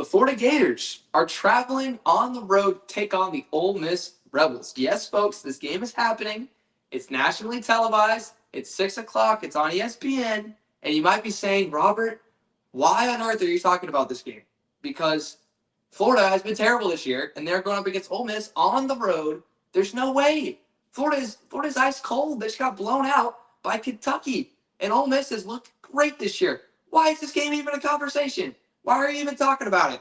Florida Gators are traveling on the road to take on the Ole Miss Rebels. Yes, folks, this game is happening. It's nationally televised. It's 6 o'clock. It's on ESPN. And you might be saying, Robert, why on earth are you talking about this game? Because Florida has been terrible this year, and they're going up against Ole Miss on the road. There's no way. Florida's ice cold. They just got blown out by Kentucky. And Ole Miss has looked great this year. Why is this game even a conversation? Why are you even talking about it?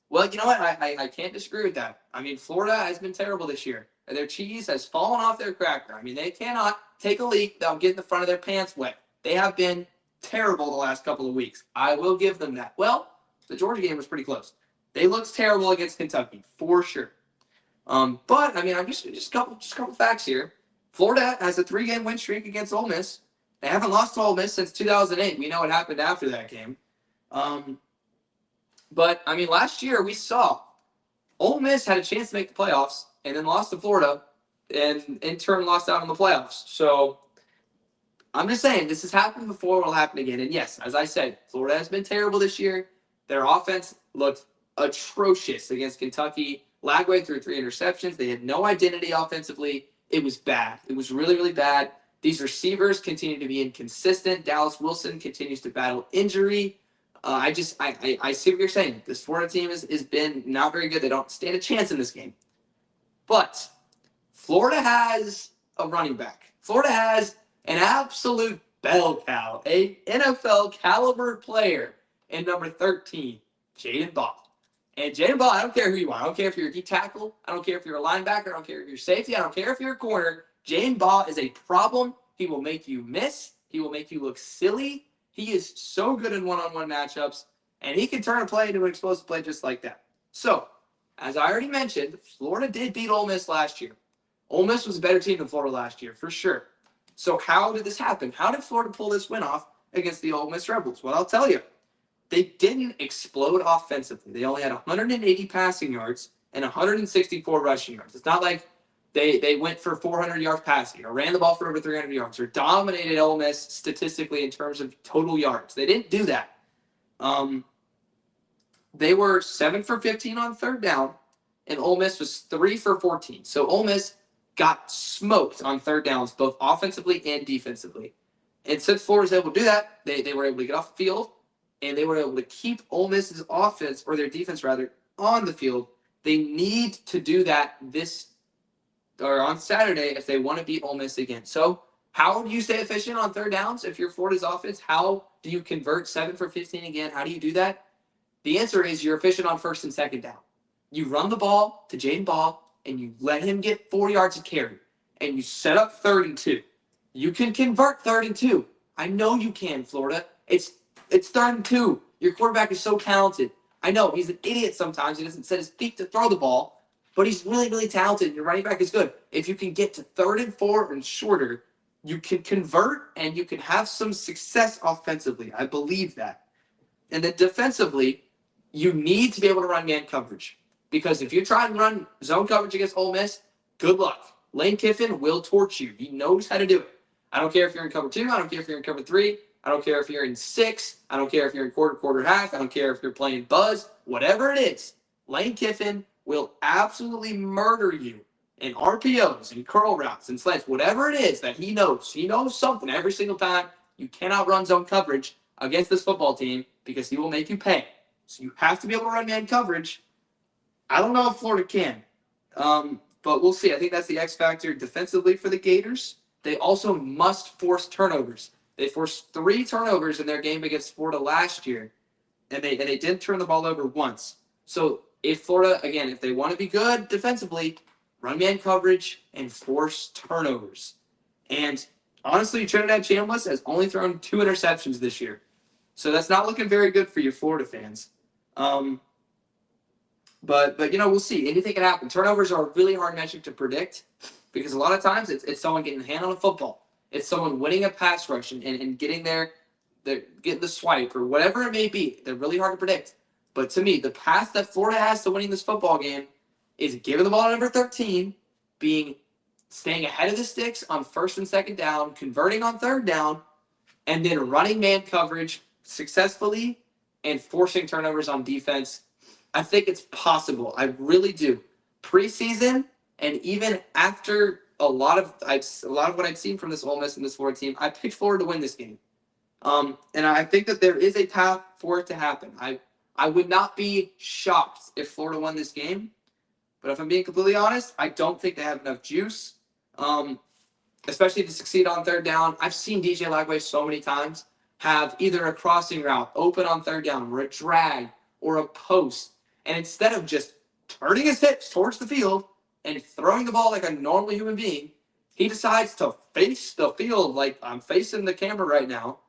Well, you know what? I can't disagree with that. I mean, Florida has been terrible this year. Their cheese has fallen off their cracker. I mean, they cannot take a leak without getting the front of their pants wet. They have been terrible the last couple of weeks. I will give them that. Well, the Georgia game was pretty close. They looked terrible against Kentucky, for sure. But, I mean, I'm just a couple facts here. Florida has a 3-game win streak against Ole Miss. They haven't lost to Ole Miss since 2008. We know what happened after that game. But, I mean, last year we saw Ole Miss had a chance to make the playoffs and then lost to Florida and in turn lost out in the playoffs. So, I'm just saying, this has happened before, it'll happen again. And yes, as I said, Florida has been terrible this year. Their offense looked atrocious against Kentucky. Lagway threw 3 interceptions. They had no identity offensively. It was bad. It was really, really bad. These receivers continue to be inconsistent. Dallas Wilson continues to battle injury. I see what you're saying. This Florida team has been not very good. They don't stand a chance in this game. But Florida has a running back. Florida has an absolute bell cow, a NFL caliber player in number 13, Jaden Ball. And Jaden Ball, I don't care who you are. I don't care if you're a D tackle. I don't care if you're a linebacker. I don't care if you're safety. I don't care if you're a corner. Jaden Ball is a problem. He will make you miss. He will make you look silly. He is so good in one-on-one matchups, and he can turn a play into an explosive play just like that. So, as I already mentioned, Florida did beat Ole Miss last year. Ole Miss was a better team than Florida last year, for sure. So how did this happen? How did Florida pull this win off against the Ole Miss Rebels? Well, I'll tell you. They didn't explode offensively. They only had 180 passing yards and 164 rushing yards. It's not like they went for 400 yards passing or ran the ball for over 300 yards or dominated Ole Miss statistically in terms of total yards. They didn't do that. They were 7 for 15 on third down, and Ole Miss was 3 for 14. So Ole Miss got smoked on third downs, both offensively and defensively. And since Florida was able to do that, they were able to get off the field, and they were able to keep Ole Miss's offense, or their defense rather, on the field. They need to do that on Saturday if they want to beat Ole Miss again. So how do you stay efficient on third downs if you're Florida's offense? How do you convert 7 for 15 again? How do you do that? The answer is you're efficient on first and second down. You run the ball to Jaden Ball, and you let him get 4 yards of carry, and you set up 3rd and 2. You can convert 3rd and 2. I know you can, Florida. It's 3rd and 2. Your quarterback is so talented. I know he's an idiot sometimes. He doesn't set his feet to throw the ball, but he's really, really talented. Your running back is good. If you can get to 3rd and 4 and shorter, you can convert and you can have some success offensively. I believe that. And then defensively, you need to be able to run man coverage. Because if you try and run zone coverage against Ole Miss, good luck. Lane Kiffin will torch you. He knows how to do it. I don't care if you're in cover 2. I don't care if you're in cover 3. I don't care if you're in 6. I don't care if you're in quarter, half. I don't care if you're playing buzz. Whatever it is, Lane Kiffin will absolutely murder you in RPOs and curl routes and slants. Whatever it is that he knows. He knows something every single time. You cannot run zone coverage against this football team because he will make you pay. So you have to be able to run man coverage. I don't know if Florida can, but we'll see. I think that's the X factor defensively for the Gators. They also must force turnovers. They forced 3 turnovers in their game against Florida last year, and they didn't turn the ball over once. So if Florida, again, if they want to be good defensively, run man coverage and force turnovers. And honestly, Trinidad Chambliss has only thrown 2 interceptions this year. So that's not looking very good for you Florida fans. But we'll see. Anything can happen. Turnovers are a really hard metric to predict because a lot of times it's someone getting a hand on a football. It's someone winning a pass rush and getting getting the swipe or whatever it may be. They're really hard to predict. But to me, the path that Florida has to winning this football game is giving the ball to number 13, staying ahead of the sticks on first and second down, converting on third down, and then running man coverage successfully and forcing turnovers on defense. I think it's possible. I really do. Preseason and even after a lot of what I'd seen from this Ole Miss and this Florida team, I picked Florida to win this game. And I think that there is a path for it to happen. I would not be shocked if Florida won this game, but if I'm being completely honest, I don't think they have enough juice, especially to succeed on third down. I've seen DJ Lagway so many times have either a crossing route open on third down or a drag or a post, and instead of just turning his hips towards the field and throwing the ball like a normal human being, he decides to face the field like I'm facing the camera right now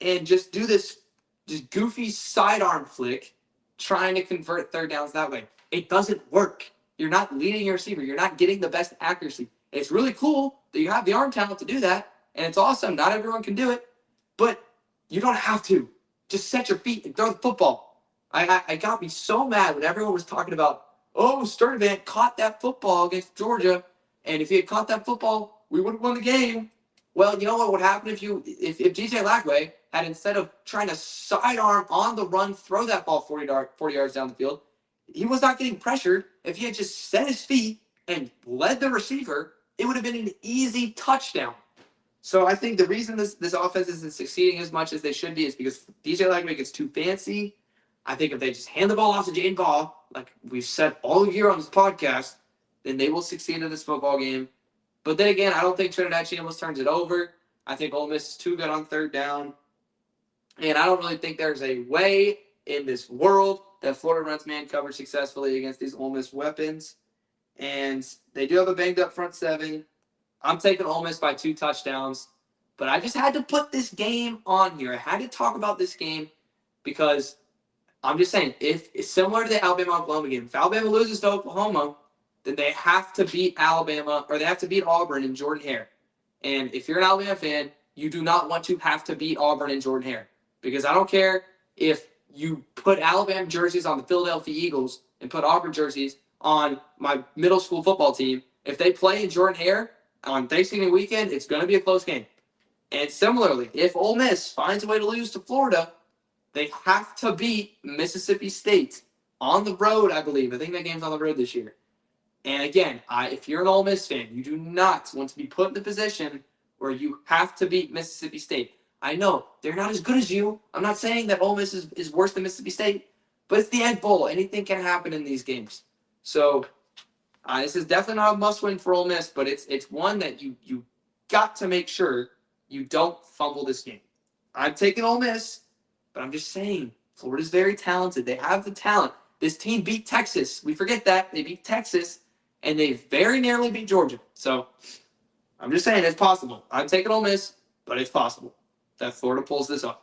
and just do this just goofy sidearm flick trying to convert third downs that way. It doesn't work. You're not leading your receiver. You're not getting the best accuracy. It's really cool that you have the arm talent to do that, and it's awesome. Not everyone can do it, but you don't have to. Just set your feet and throw the football. I got me so mad when everyone was talking about, oh, Sturdivant caught that football against Georgia, and if he had caught that football, we would have won the game. Well, you know what would happen if DJ Lagway had, instead of trying to sidearm on the run, throw that ball 40 yards down the field, he was not getting pressured. If he had just set his feet and led the receiver, it would have been an easy touchdown. So I think the reason this offense isn't succeeding as much as they should be is because DJ Lagway gets too fancy. I think if they just hand the ball off to Jaden Ball, like we've said all year on this podcast, then they will succeed in this football game. But then again, I don't think Trinidad Chambliss turns it over. I think Ole Miss is too good on third down. And I don't really think there's a way in this world that Florida runs man coverage successfully against these Ole Miss weapons. And they do have a banged up front seven. I'm taking Ole Miss by 2 touchdowns. But I just had to put this game on here. I had to talk about this game because I'm just saying, if it's similar to the Alabama-Oklahoma game, if Alabama loses to Oklahoma, then they have to beat Alabama, or they have to beat Auburn and Jordan-Hare. And if you're an Alabama fan, you do not want to have to beat Auburn and Jordan-Hare. Because I don't care if you put Alabama jerseys on the Philadelphia Eagles and put Auburn jerseys on my middle school football team. If they play in Jordan-Hare on Thanksgiving weekend, it's going to be a close game. And similarly, if Ole Miss finds a way to lose to Florida, they have to beat Mississippi State on the road, I believe. I think that game's on the road this year. And again, if you're an Ole Miss fan, you do not want to be put in the position where you have to beat Mississippi State. I know they're not as good as you. I'm not saying that Ole Miss is worse than Mississippi State, but it's the Egg Bowl. Anything can happen in these games. So this is definitely not a must-win for Ole Miss, but it's one that you got to make sure you don't fumble this game. I'm taking Ole Miss, but I'm just saying Florida's very talented. They have the talent. This team beat Texas. We forget that. They beat Texas. And they very narrowly beat Georgia. So I'm just saying it's possible. I'm taking Ole Miss, but it's possible that Florida pulls this off.